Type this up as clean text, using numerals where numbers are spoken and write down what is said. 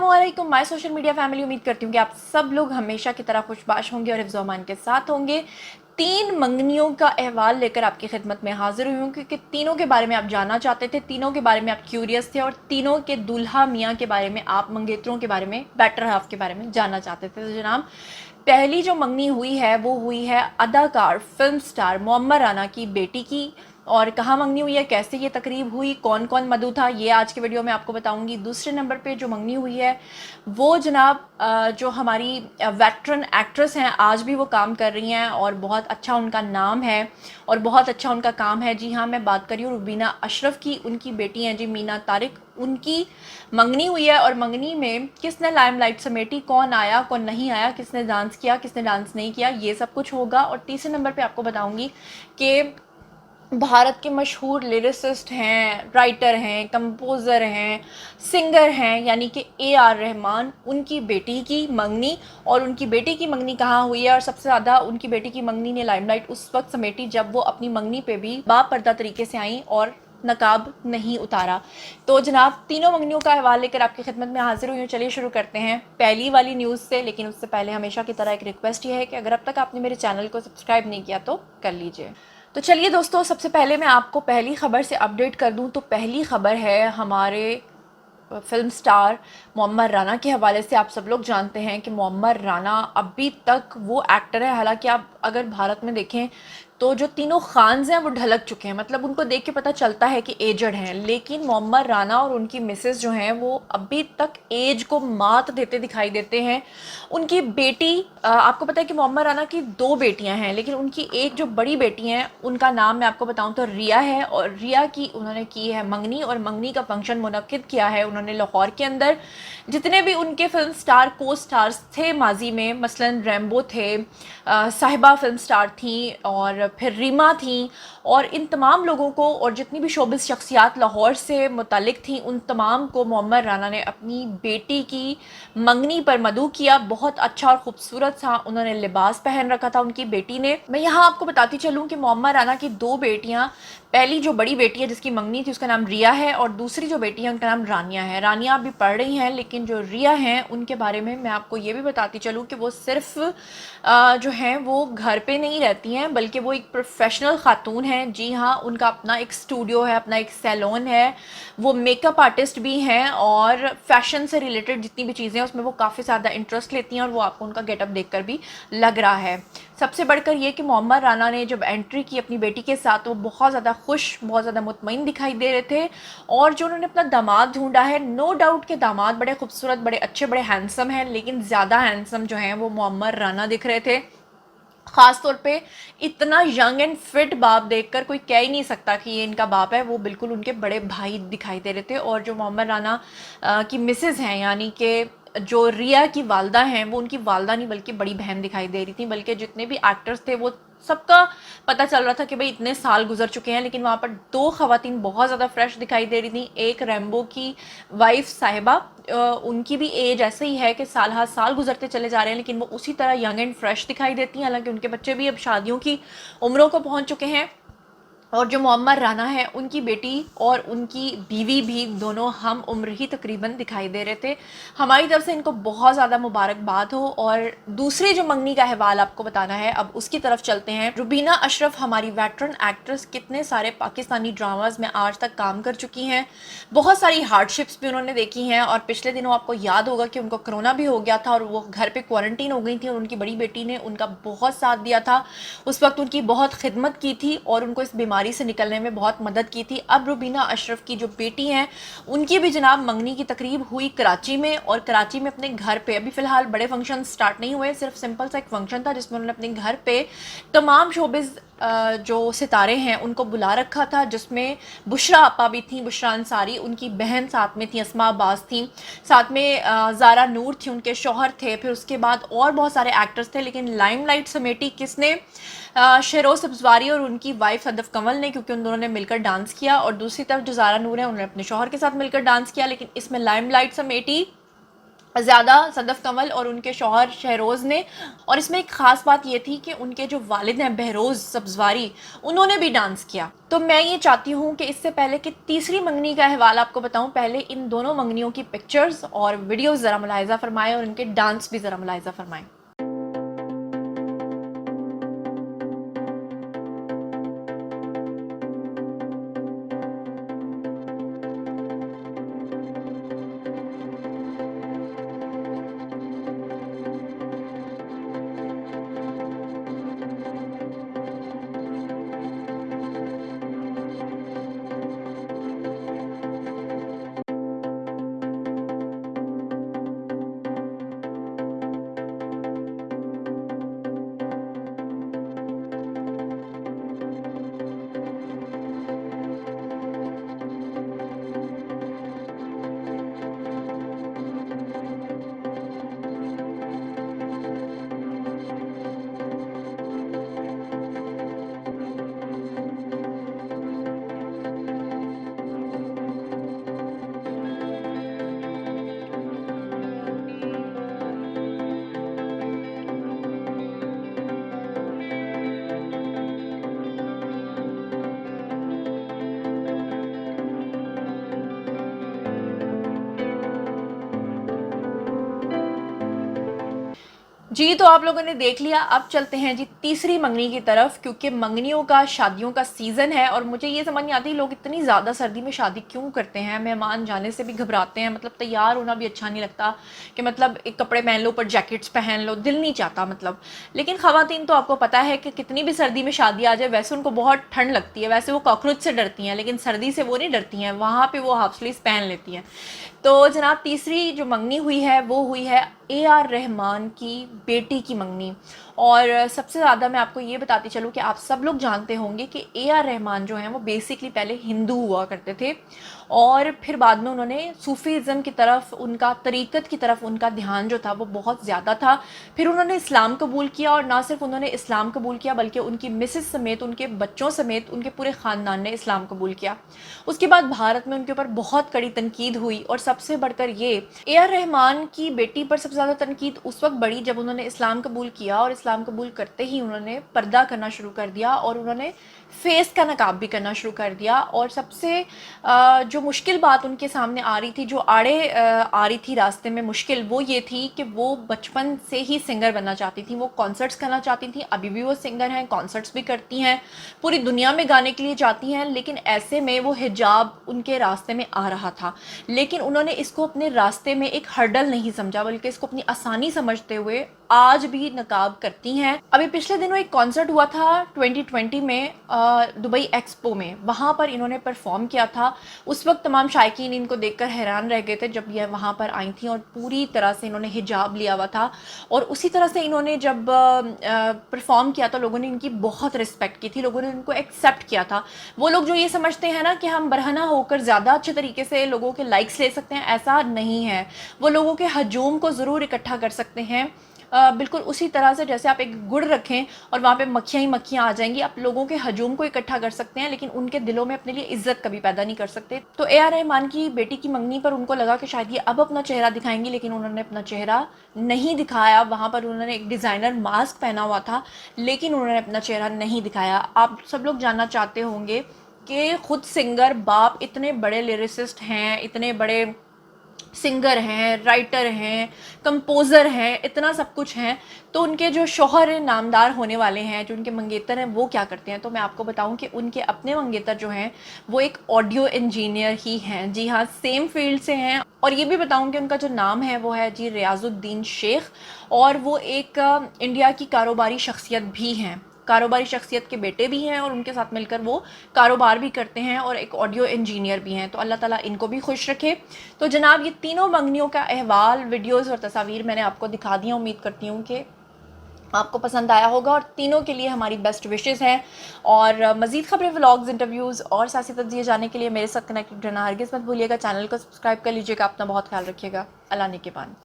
अस्सलामुअलैकुम my social media family. उम्मीद करती हूँ कि आप सब लोग हमेशा की तरह खुशबाश होंगे और हिफ्ज़ व अमान के साथ होंगे। 3 मंगनियों का अहवाल लेकर आपकी खिदमत में हाजिर हुई हूँ क्योंकि तीनों के बारे में आप जानना चाहते थे, तीनों के बारे में आप क्यूरियस थे और तीनों के दूल्हा मियाँ के बारे में, आप मंगेतरों के बारे में, बेटर हाफ के बारे में जानना चाहते थे। तो जनाब, पहली जो मंगनी हुई है वो हुई है अदाकार फिल्म स्टार मोअम्मर राना की बेटी की। और कहाँ मंगनी हुई है, कैसे ये तकरीब हुई, कौन कौन मदऊ था, ये आज के वीडियो में आपको बताऊंगी। दूसरे नंबर पे जो मंगनी हुई है वो जनाब जो हमारी वेटरन एक्ट्रेस हैं, आज भी वो काम कर रही हैं और बहुत अच्छा उनका नाम है और बहुत अच्छा उनका काम है। जी हाँ, मैं बात कर रही हूँ रुबीना अशरफ की। उनकी बेटी हैं जी मीना तारिक, उनकी मंगनी हुई है। और मंगनी में किसने लाइमलाइट समेटी, कौन आया कौन नहीं आया, किसने डांस किया किसने डांस नहीं किया, ये सब कुछ होगा। और तीसरे नंबर पे आपको बताऊंगी कि भारत के मशहूर लिरिसिस्ट हैं, राइटर हैं, कंपोज़र हैं, सिंगर हैं, यानी कि AR रहमान, उनकी बेटी की मंगनी। और उनकी बेटी की मंगनी कहाँ हुई है और सबसे ज़्यादा उनकी बेटी की मंगनी ने लाइमलाइट उस वक्त समेटी जब वो अपनी मंगनी पे भी बापर्दा तरीके से आई और नकाब नहीं उतारा। तो जनाब, तीनों मंगनियों का अहवाल लेकर आपकी खिदमत में हाजिर हुई हूँ। चलिए शुरू करते हैं पहली वाली न्यूज़ से। लेकिन उससे पहले हमेशा की तरह एक रिक्वेस्ट ये है कि अगर अब तक आपने मेरे चैनल को सब्सक्राइब नहीं किया तो कर लीजिए। तो चलिए दोस्तों, सबसे पहले मैं आपको पहली खबर से अपडेट कर दूं। तो पहली खबर है हमारे फिल्म स्टार मोअम्मर राना के हवाले से। आप सब लोग जानते हैं कि मोअम्मर राना अभी तक वो एक्टर है, हालांकि आप अगर भारत में देखें तो जो तीनों खान्स हैं वो ढलक चुके हैं, मतलब उनको देख के पता चलता है कि एजड हैं। लेकिन मोअम्मर राना और उनकी मिसेस जो हैं वो अभी तक एज को मात देते दिखाई देते हैं। उनकी बेटी, आपको पता है कि मोअम्मर राना की 2 बेटियां हैं, लेकिन उनकी एक जो बड़ी बेटी हैं उनका नाम मैं आपको बताऊं तो रिया है। और रिया की उन्होंने की है मंगनी और मंगनी का फंक्शन मुनक्किद किया है उन्होंने लाहौर के अंदर। जितने भी उनके फिल्म स्टार को स्टार्स थे माजी में, मसलन रैम्बो थे, साहिबा फिल्म स्टार थी और फिर रीमा थी, और इन तमाम लोगों को और जितनी भी शोबिस शख्सियात लाहौर से मुतालिक थी उन तमाम को मोअम्मर राना ने अपनी बेटी की मंगनी पर मदऊ किया। बहुत अच्छा और खूबसूरत सा उन्होंने लिबास पहन रखा था उनकी बेटी ने। मैं यहाँ आपको बताती चलूँ कि मोअम्मर राना की 2 बेटियाँ, पहली जो बड़ी बेटी है जिसकी मंगनी थी उसका नाम रिया है और दूसरी जो बेटी है उनका नाम रानिया है। रानिया अभी पढ़ रही हैं, लेकिन जो रिया हैं उनके बारे में मैं आपको ये भी बताती चलूँ कि वो सिर्फ जो हैं वो घर पे नहीं रहती हैं, बल्कि वो एक प्रोफेशनल खातून हैं। जी हाँ, उनका अपना एक स्टूडियो है, अपना एक सैलून है, वो मेकअप आर्टिस्ट भी हैं और फैशन से रिलेटेड जितनी भी चीज़ें हैं उसमें वो काफ़ी ज़्यादा इंटरेस्ट लेती हैं और वो आपको उनका गेटअप देखकर भी लग रहा है। सबसे बढ़कर ये कि मोअम्मर राना ने जब एंट्री की अपनी बेटी के साथ वो बहुत ज़्यादा खुश, बहुत ज़्यादा मुतमईन दिखाई दे रहे थे। और जो उन्होंने अपना दामाद ढूंढा है, नो डाउट के दामाद बड़े खूबसूरत, बड़े अच्छे, बड़े हैंडसम हैं, लेकिन ज़्यादा हैंडसम जो हैं वो मोअम्मर राना दिख रहे थे। ख़ास तौर पे इतना यंग एंड फिट बाप देखकर कोई कह ही नहीं सकता कि ये इनका बाप है, वो बिल्कुल उनके बड़े भाई दिखाई दे रहे थे। और जो मोअम्मर राना की मिसेज़ हैं, यानी कि जो रिया की वालदा हैं, वो उनकी वालदा नहीं बल्कि बड़ी बहन दिखाई दे रही थी। बल्कि जितने भी एक्टर्स थे वो सबका पता चल रहा था कि भाई इतने साल गुजर चुके हैं, लेकिन वहाँ पर 2 ख़वातीन बहुत ज़्यादा फ्रेश दिखाई दे रही थी। एक रैम्बो की वाइफ साहिबा, उनकी भी एज ऐसे ही है कि साल हर साल गुजरते चले जा रहे हैं, लेकिन वो उसी तरह यंग एंड फ्रेश दिखाई देती हैं। हालांकि उनके बच्चे भी अब शादियों की उम्रों को पहुँच चुके हैं। और जो मोअम्मर राना है उनकी बेटी और उनकी बीवी भी दोनों हम उम्र ही तकरीबन दिखाई दे रहे थे। हमारी तरफ से इनको बहुत ज़्यादा मुबारकबाद हो। और दूसरी जो मंगनी का अहवाल आपको बताना है, अब उसकी तरफ चलते हैं। रुबीना अशरफ हमारी वेटरन एक्ट्रेस, कितने सारे पाकिस्तानी ड्रामाज में आज तक काम कर चुकी हैं, बहुत सारी हार्डशिप्स भी उन्होंने देखी हैं। और पिछले दिनों आपको याद होगा कि उनको कोरोना भी हो गया था और वो घर पर क्वारंटीन हो गई थी और उनकी बड़ी बेटी ने उनका बहुत साथ दिया था। उस वक्त उनकी बहुत खिदमत की थी और उनको इस बीमारी से निकलने में बहुत मदद की थी। अब रुबीना अशरफ की जो बेटी हैं उनकी भी जनाब मंगनी की तकरीब हुई कराची में। और कराची में अपने घर पे, अभी फ़िलहाल बड़े फंक्शन स्टार्ट नहीं हुए, सिर्फ सिंपल सा एक फंक्शन था जिसमें उन्होंने अपने घर पे तमाम शोबिस जो सितारे हैं उनको बुला रखा था, जिसमें बुशरा आपा भी थी, बुशरा अंसारी, उनकी बहन साथ में थी, अस्मा अब्बास थी, साथ में ज़ारा नूर थी, उनके शौहर थे, फिर उसके बाद और बहुत सारे एक्टर्स थे। लेकिन लाइमलाइट समेटी किसने? शेरोज़ सब्ज़वारी और उनकी वाइफ सदफ कंवल ने, क्योंकि उन दोनों ने मिलकर डांस किया। और दूसरी तरफ जो ज़ारा नूर है उन्होंने अपने शौहर के साथ मिलकर डांस किया। लेकिन इसमें लाइमलाइट समेटी ज़्यादा सदफ़ कमल और उनके शौहर शहरोज़ ने। और इसमें एक ख़ास बात ये थी कि उनके जो वालिद हैं बहरोज़ सब्ज़वारी, उन्होंने भी डांस किया। तो मैं ये चाहती हूँ कि इससे पहले कि तीसरी मंगनी का अहवाल आपको बताऊँ, पहले इन दोनों मंगनियों की पिक्चर्स और वीडियोज़ ज़रा मुलाहिज़ा फ़रमाएँ और इनके डांस भी ज़रा मुलाहिज़ा फ़रमाएँ। जी, तो आप लोगों ने देख लिया। अब चलते हैं जी तीसरी मंगनी की तरफ, क्योंकि मंगनियों का, शादियों का सीज़न है और मुझे ये समझ नहीं आती लोग इतनी ज़्यादा सर्दी में शादी क्यों करते हैं। मेहमान जाने से भी घबराते हैं, मतलब तैयार होना भी अच्छा नहीं लगता कि मतलब एक कपड़े पहन लो, ऊपर जैकेट्स पहन लो, दिल नहीं चाहता मतलब। लेकिन ख़वातीन तो आपको पता है कि कितनी भी सर्दी में शादी आ जाए, वैसे उनको बहुत ठंड लगती है, वैसे वो कॉकरोच से डरती हैं, लेकिन सर्दी से वो नहीं डरती हैं, वहाँ पर वो हाफ स्लीव्स पहन लेती हैं। तो जनाब तीसरी जो मंगनी हुई है वो हुई है ए.आर. रहमान की बेटी की मंगनी। और सबसे ज़्यादा मैं आपको ये बताती चलूँ कि आप सब लोग जानते होंगे कि ए.आर. रहमान जो हैं वो बेसिकली पहले हिंदू हुआ करते थे और फिर बाद में उन्होंने सूफ़ीज़्म की तरफ, उनका तरीक़त की तरफ उनका ध्यान जो था वो बहुत ज़्यादा था। फिर उन्होंने इस्लाम कबूल किया और ना सिर्फ उन्होंने इस्लाम कबूल किया बल्कि उनकी मिसेस समेत, उनके बच्चों समेत उनके पूरे ख़ानदान ने इस्लाम कबूल किया। उसके बाद भारत में उनके ऊपर बहुत कड़ी तनकीद हुई और सबसे बढ़कर ये ए.आर. रहमान की बेटी पर सबसे ज़्यादा तनकीद उस वक्त बढ़ी जब उन्होंने इस्लाम कबूल किया और इस्लाम कबूल करते ही उन्होंने पर्दा करना शुरू कर दिया और उन्होंने फेस का नकाब भी करना शुरू कर दिया। और सबसे जो मुश्किल बात उनके सामने आ रही थी, जो आड़े आ रही थी रास्ते में मुश्किल, वो ये थी कि वो बचपन से ही सिंगर बनना चाहती थी, वो कॉन्सर्ट्स करना चाहती थी। अभी भी वो सिंगर हैं, कॉन्सर्ट्स भी करती हैं, पूरी दुनिया में गाने के लिए जाती हैं। लेकिन ऐसे में वो हिजाब उनके रास्ते में आ रहा था, लेकिन उन्होंने इसको अपने रास्ते में एक हर्डल नहीं समझा बल्कि इसको अपनी आसानी समझते हुए आज भी नकाब करती हैं। अभी पिछले दिनों एक कॉन्सर्ट हुआ था 2020 में दुबई एक्सपो में, वहाँ पर इन्होंने परफॉर्म किया था। उस वक्त तमाम शायकीन इनको देखकर हैरान रह गए थे जब यह वहाँ पर आई थी और पूरी तरह से इन्होंने हिजाब लिया हुआ था। और उसी तरह से इन्होंने जब परफॉर्म किया तो लोगों ने इनकी बहुत रिस्पेक्ट की थी, लोगों ने इनको एक्सेप्ट किया था। वो लोग जो ये समझते हैं ना कि हम बरहना होकर ज़्यादा अच्छे तरीके से लोगों के लाइक्स ले सकते हैं, ऐसा नहीं है। वो लोगों के हजूम को ज़रूर इकट्ठा कर सकते हैं, बिल्कुल उसी तरह से जैसे आप एक गुड़ रखें और वहाँ पे मक्खियाँ ही मक्खियाँ आ जाएंगी। आप लोगों के हजूम को इकट्ठा कर सकते हैं लेकिन उनके दिलों में अपने लिए इज्जत कभी पैदा नहीं कर सकते। तो ए.आर. रहमान की बेटी की मंगनी पर उनको लगा कि शायद ये अब अपना चेहरा दिखाएंगी, लेकिन उन्होंने अपना चेहरा नहीं दिखाया। वहाँ पर उन्होंने एक डिज़ाइनर मास्क पहना हुआ था लेकिन उन्होंने अपना चेहरा नहीं दिखाया। आप सब लोग जानना चाहते होंगे कि खुद सिंगर बाप इतने बड़े लिरिसिस्ट हैं, इतने बड़े सिंगर हैं, राइटर हैं, कंपोज़र हैं, इतना सब कुछ हैं, तो उनके जो शौहर नामदार होने वाले हैं, जो उनके मंगेतर हैं, वो क्या करते हैं? तो मैं आपको बताऊं कि उनके अपने मंगेतर जो हैं वो एक ऑडियो इंजीनियर ही हैं। जी हाँ, सेम फील्ड से हैं। और ये भी बताऊं कि उनका जो नाम है वो है जी रियाजुद्दीन शेख और वो एक इंडिया की कारोबारी शख्सियत भी हैं, कारोबारी शख्सियत के बेटे भी हैं और उनके साथ मिलकर वो कारोबार भी करते हैं और एक ऑडियो इंजीनियर भी हैं। तो अल्लाह ताला इनको भी खुश रखे। तो जनाब ये तीनों मंगनियों का अहवाल, वीडियोज़ और तस्वीर मैंने आपको दिखा दिया। उम्मीद करती हूँ कि आपको पसंद आया होगा और तीनों के लिए हमारी बेस्ट विशेज़ हैं। और मज़ीद ख़बरें, व्लॉग्स, इंटरव्यूज़ और सियासी तज्ज़िये जानने के लिए मेरे साथ कनेक्टेड रहना हरगिज़ मत भूलिएगा। चैनल को सब्सक्राइब कर लीजिएगा। अपना बहुत ख्याल रखिएगा। अल्लाह ने के पान।